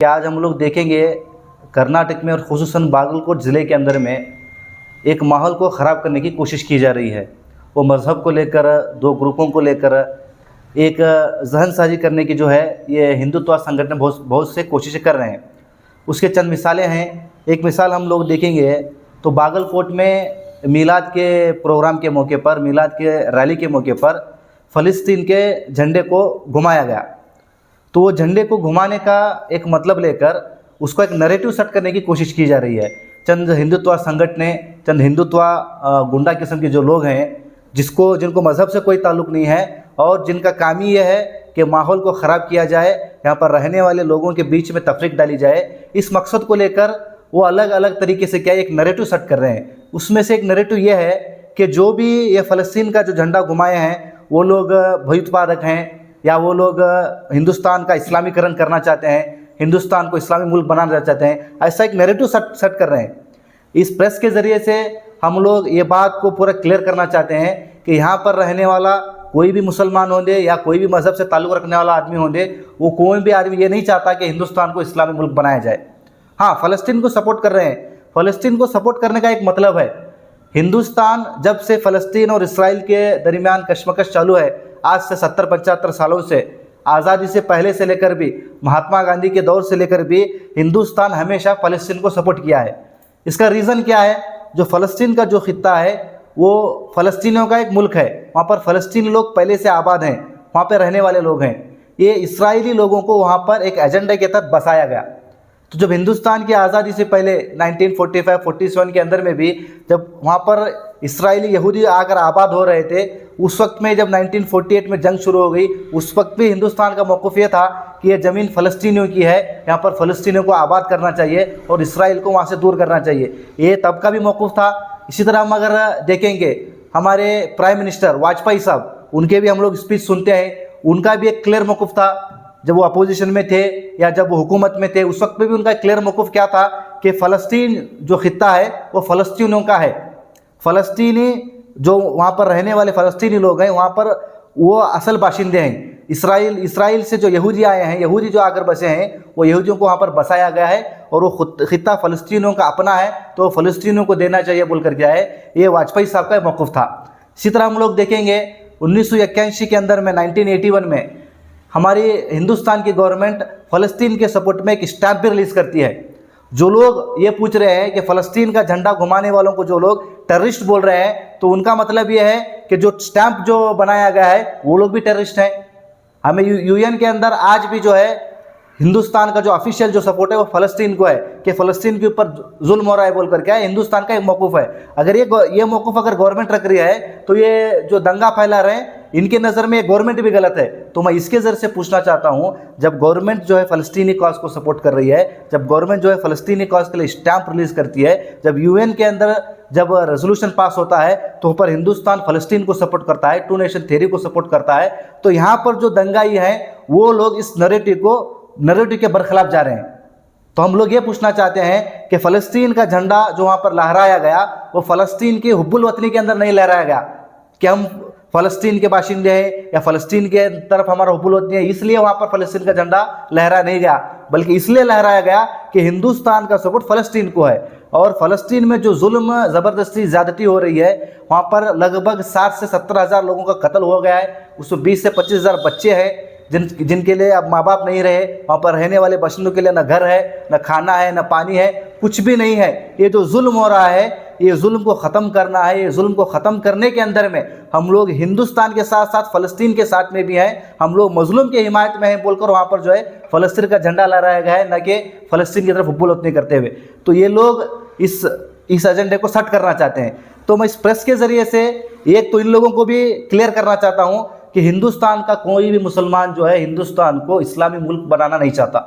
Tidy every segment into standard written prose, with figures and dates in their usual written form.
कि आज हम लोग देखेंगे कर्नाटक में और खुसूसन बागलकोट ज़िले के अंदर में एक माहौल को ख़राब करने की कोशिश की जा रही है। वो मज़हब को लेकर, दो ग्रुपों को लेकर एक जहनसाजी करने की जो है ये हिंदुत्व संगठन बहुत से कोशिशें कर रहे हैं। उसके चंद मिसालें हैं। एक मिसाल हम लोग देखेंगे तो बागलकोट में मीलाद के प्रोग्राम के मौके पर, मीलाद के रैली के मौके पर फ़लस्तीन के झंडे को घुमाया गया। तो वो झंडे को घुमाने का एक मतलब लेकर उसको एक नैरेटिव सेट करने की कोशिश की जा रही है। चंद हिंदुत्व संगठनें, चंद हिंदुत्व गुंडा किस्म के जो लोग हैं, जिनको मज़हब से कोई ताल्लुक़ नहीं है और जिनका काम ही यह है कि माहौल को ख़राब किया जाए, यहाँ पर रहने वाले लोगों के बीच में तफरीक डाली जाए, इस मकसद को लेकर वो अलग अलग तरीके से क्या एक नैरेटिव सेट कर रहे हैं। उसमें से एक नैरेटिव ये है कि जो भी ये फ़लस्तीन का जो झंडा घुमाए हैं वो लोग भयोत्पादक हैं, या वो लोग हिंदुस्तान का इस्लामीकरण करना चाहते हैं, हिंदुस्तान को इस्लामी मुल्क बनाना चाहते हैं। ऐसा एक नैरेटिव सेट कर रहे हैं। इस प्रेस के ज़रिए से हम लोग ये बात को पूरा क्लियर करना चाहते हैं कि यहाँ पर रहने वाला कोई भी मुसलमान होंगे या कोई भी मज़हब से ताल्लुक़ रखने वाला आदमी होंगे, वो कोई भी आदमी ये नहीं चाहता कि हिंदुस्तान को इस्लामी मुल्क बनाया जाए। हाँ, फ़लस्तीन को सपोर्ट कर रहे हैं। फ़लस्तीन को सपोर्ट करने का एक मतलब है, हिंदुस्तान जब से फ़लस्तीन और इसराइल के दरमियान कशमकश चालू है, आज से 70-75 सालों से, आज़ादी से पहले से लेकर भी, महात्मा गांधी के दौर से लेकर भी हिंदुस्तान हमेशा फ़लस्तीन को सपोर्ट किया है। इसका रीज़न क्या है? जो फ़लस्तीन का जो खित्ता है वो फ़लस्तीनियों का एक मुल्क है। वहाँ पर फ़लस्तीनी लोग पहले से आबाद हैं, वहाँ पर रहने वाले लोग हैं। ये इसराइली लोगों को वहाँ पर एक एजेंडे के तहत बसाया गया। तो जब हिंदुस्तान की आज़ादी से पहले 1945-47 के अंदर में भी जब वहाँ पर इसराइली यहूदी आकर आबाद हो रहे थे, उस वक्त में जब 1948 में जंग शुरू हो गई, उस वक्त भी हिंदुस्तान का मौक़िफ़ ये था कि ये ज़मीन फ़लस्तीनियों की है, यहाँ पर फ़लस्तीनियों को आबाद करना चाहिए और इसराइल को वहाँ से दूर करना चाहिए। ये तब का भी मौक़िफ़ था। इसी तरह हम अगर देखेंगे हमारे प्राइम मिनिस्टर वाजपेयी साहब, उनके भी हम लोग स्पीच सुनते हैं, उनका भी एक क्लियर मौक़िफ़ था। जब वो अपोजिशन में थे या जब वो हुकूमत में थे, उस वक्त पे भी उनका क्लियर मौक़िफ़ क्या था कि फ़लस्तीन जो खित्ता है वो फ़लस्तीनियों का है। फ़लस्तीनी जो वहाँ पर रहने वाले फ़लस्तीनी लोग हैं, वहाँ पर वो असल बाशिंदे हैं। इसराइल से जो यहूदी आए हैं, यहूदी जो आकर बसे हैं, वो यहूदियों को वहाँ पर बसाया गया है और वो खित्ता फ़लस्तीनियों का अपना है, तो फ़लस्तीनियों को देना चाहिए बोल कर क्या है, ये वाजपेयी साहब का मौक़िफ़ था। इसी तरह हम लोग देखेंगे 1981 के अंदर में, 1981 में हमारी हिंदुस्तान की गवर्नमेंट फ़लस्तीन के सपोर्ट में एक स्टैम्प भी रिलीज़ करती है। जो लोग ये पूछ रहे हैं कि फ़लस्तीन का झंडा घुमाने वालों को जो लोग टेररिस्ट बोल रहे हैं, तो उनका मतलब ये है कि जो स्टैम्प जो बनाया गया है वो लोग भी टेररिस्ट हैं। हमें यूएन के अंदर आज भी जो है हिंदुस्तान का जो ऑफिशियल जो सपोर्ट है वो फ़लस्तीन को है कि फ़लस्तीन के ऊपर जुल्म हो रहा है बोल कर क्या है, हिंदुस्तान का एक मौक़िफ़ है। अगर ये मौक़िफ़ अगर गवर्नमेंट रख रही है तो ये जो दंगा फैला रहे हैं, इनके नज़र में गवर्नमेंट भी गलत है। तो मैं इसके ज़रिए से पूछना चाहता हूँ, जब गवर्नमेंट जो है फ़लस्तीनी कॉज को सपोर्ट कर रही है, जब गवर्नमेंट जो है फ़लस्तीनी कॉज के लिए स्टैम्प रिलीज़ करती है, जब यूएन के अंदर जब रेजोल्यूशन पास होता है तो पर हिंदुस्तान फ़लस्तीन को सपोर्ट करता है, टू नेशन थ्योरी को सपोर्ट करता है, तो यहाँ पर जो दंगाई है वो लोग इस नैरेटिव के बरखिलाफ जा रहे हैं। तो हम लोग ये पूछना चाहते हैं कि फ़लस्तीन का झंडा जो वहाँ पर लहराया गया वो फ़लस्तीन की हुब्बुल वतनी के अंदर नहीं लहराया गया कि हम फ़लस्तीन के बाशिंदे हैं या फ़लस्तीन के तरफ हमारा हुब्बुल वतनी है, इसलिए वहाँ पर फ़लस्तीन का झंडा लहराया नहीं गया, बल्कि इसलिए लहराया गया कि हिंदुस्तान का सपोर्ट फ़लस्तीन को है। और फ़लस्तीन में जो जुल्म ज़बरदस्ती ज़्यादती हो रही है, वहाँ पर लगभग 60 से 70 हज़ार लोगों का कत्ल हो गया है, उसमें 20 से 25 हज़ार बच्चे हैं जिनके लिए अब माँ बाप नहीं रहे। वहाँ पर रहने वाले बशिंदों के लिए न घर है, न खाना है, न पानी है, कुछ भी नहीं है। ये जो जुल्म हो रहा है, ये जुल्म को ख़त्म करना है। ये जुल्म को ख़त्म करने के अंदर में हम लोग हिंदुस्तान के साथ साथ फ़लस्तीन के साथ में भी हैं। हम लोग मज़लूम के हिमायत में हैं बोलकर वहाँ पर जो है फ़लस्तीन का झंडा लहराया गया है, न कि फ़लस्तीन की तरफ हुब्बुल वतनी करते हुए। तो ये लोग इस एजेंडे को सेट करना चाहते हैं। तो मैं इस प्रेस के ज़रिए से एक तो इन लोगों को भी क्लियर करना चाहता हूँ कि हिंदुस्तान का कोई भी मुसलमान जो है हिंदुस्तान को इस्लामी मुल्क बनाना नहीं चाहता,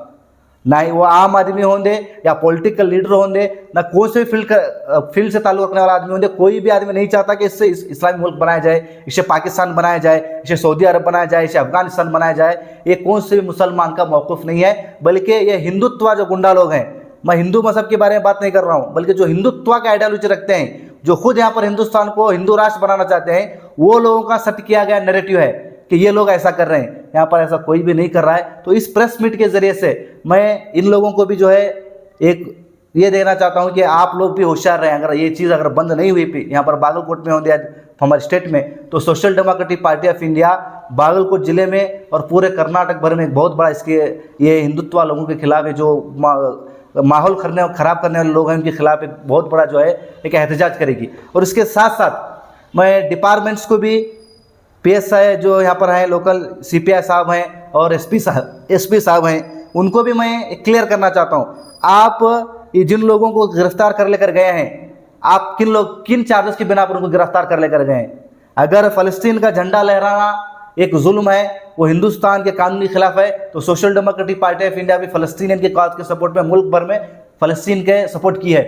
ना ही वो आम आदमी होंगे या पॉलिटिकल लीडर होंगे, ना कौन से फील्ड से ताल्लुक़ रखने वाला आदमी होंगे। कोई भी आदमी नहीं चाहता कि इससे इस्लामी मुल्क बनाया जाए, इसे पाकिस्तान बनाया जाए, इसे सऊदी अरब बनाया जाए, इसे अफगानिस्तान बनाया जाए। ये कौन से भी मुसलमान का मौक़िफ़ नहीं है, बल्कि ये हिंदुत्व जो गुंडा लोग हैं, मैं हिंदू मज़हब के बारे में बात नहीं कर रहा हूँ, बल्कि जो हिंदुत्व का आइडियोलॉजी रखते हैं, जो खुद यहाँ पर हिंदुस्तान को हिंदू राष्ट्र बनाना चाहते हैं, वो लोगों का सेट किया गया नैरेटिव है कि ये लोग ऐसा कर रहे हैं। यहाँ पर ऐसा कोई भी नहीं कर रहा है। तो इस प्रेस मीट के ज़रिए से मैं इन लोगों को भी जो है एक ये देना चाहता हूँ कि आप लोग भी होशियार रहें। अगर ये चीज़ अगर बंद नहीं हुई भी यहाँ पर बागलकोट में हो गया हमारे स्टेट में, तो social democratic party of India Bagalkot ज़िले में और पूरे कर्नाटक भर में एक बहुत बड़ा इसके ये हिंदुत्व लोगों के खिलाफ है, जो माहौल ख़राब करने वाले लोग हैं, उनके खिलाफ एक बहुत बड़ा जो है एक एहतजाज करेगी। और इसके साथ साथ मैं डिपार्टमेंट्स को भी, PSI जो यहाँ पर हैं लोकल CPI साहब हैं और SP साहब हैं, उनको भी मैं क्लियर करना चाहता हूँ। आप ये जिन लोगों को गिरफ्तार कर लेकर गए हैं, आप किन चार्जेस के बिना पर उनको गिरफ्तार कर लेकर गए हैं? अगर फ़लस्तीन का झंडा लहराना एक जुल्म है, वो हिंदुस्तान के कानून के खिलाफ है, तो social democratic party of India भी फ़लस्तीनियन के कॉज के सपोर्ट में मुल्क भर में फ़लस्तीन के सपोर्ट की है,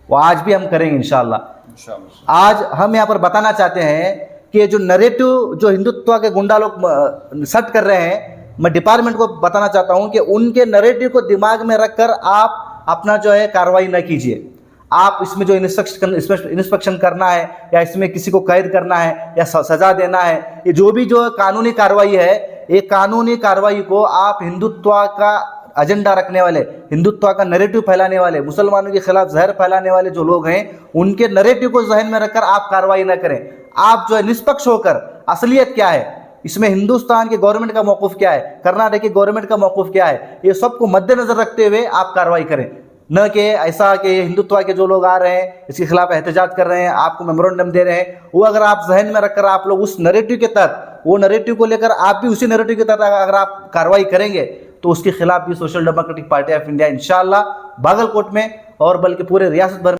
वो आज भी हम करेंगे इंशाअल्लाह। आज हम यहाँ पर बताना चाहते हैं कि जो नरेटिव जो हिंदुत्व के गुंडा लोग सेट कर रहे हैं, मैं डिपार्टमेंट को बताना चाहता हूँ कि उनके नरेटिव को दिमाग में रखकर आप अपना जो है कार्रवाई न कीजिए। आप इसमें जो इंस्पेक्शन करना है या इसमें किसी को कैद करना है या सज़ा देना है, ये जो भी जो कानूनी कार्रवाई है, ये कानूनी कार्रवाई को आप हिंदुत्व का एजेंडा रखने वाले, हिंदुत्व का नैरेटिव फैलाने वाले, मुसलमानों के खिलाफ जहर फैलाने वाले जो लोग हैं, उनके नैरेटिव को जहन में रखकर आप कार्रवाई न करें। आप जो है निष्पक्ष होकर, असलियत क्या है इसमें, हिंदुस्तान के गवर्नमेंट का मौक़िफ़ क्या है, कर्नाटक की गवर्नमेंट का मौक़िफ़ क्या है, ये सबको मद्देनज़र रखते हुए आप कार्रवाई करें। न कि ऐसा कि हिंदुत्व के जो लोग आ रहे हैं इसके खिलाफ एहतजाज कर रहे हैं, आपको मेमोरेंडम दे रहे हैं, वो अगर आप जहन में रखकर आप लोग उस नैरेटिव के तहत, वो नैरेटिव को लेकर आप भी उसी नैरेटिव के तहत अगर आप कार्रवाई करेंगे, तो उसके खिलाफ भी social democratic party of India इंशाअल्लाह बागलकोट में और बल्कि पूरे रियासत भर